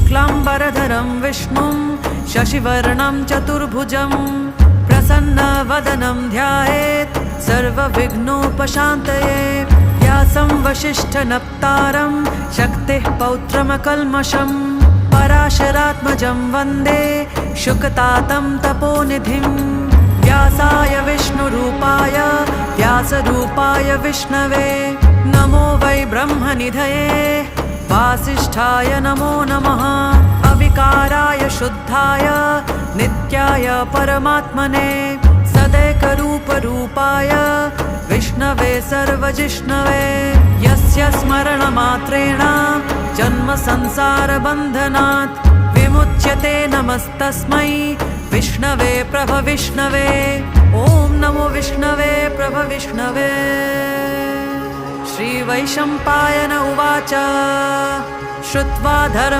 शुक्लाम्बरधरं विष्णुं शशिवर्णं चतुर्भुजं प्रसन्नवदनं ध्यायेत् सर्वविघ्नोपशान्तये। व्यासं वसिष्ठनप्तारं शक्तिः पौत्रमकल्मषं पराशरात्मजं वन्दे शुकतातं तपोनिधिं। व्यासाय विष्णुरूपाय व्यासरूपाय विष्णवे नमो वै ब्रह्मनिधये वासिष्ठाय नमो नमः। अविकाराय शुद्धाय नित्याय परमात्मने सदैकरूपरूपाय विष्णवे सर्वजिष्णवे यस्य स्मरणमात्रेण जन्मसंसारबन्धनात् विमुच्यते। नमस्तस्मै विष्णवे प्रभविष्णवे। ॐ नमो विष्णवे प्रभविष्णवे। श्रीवैशम्पायन उवाच श्रुत्वा धर्म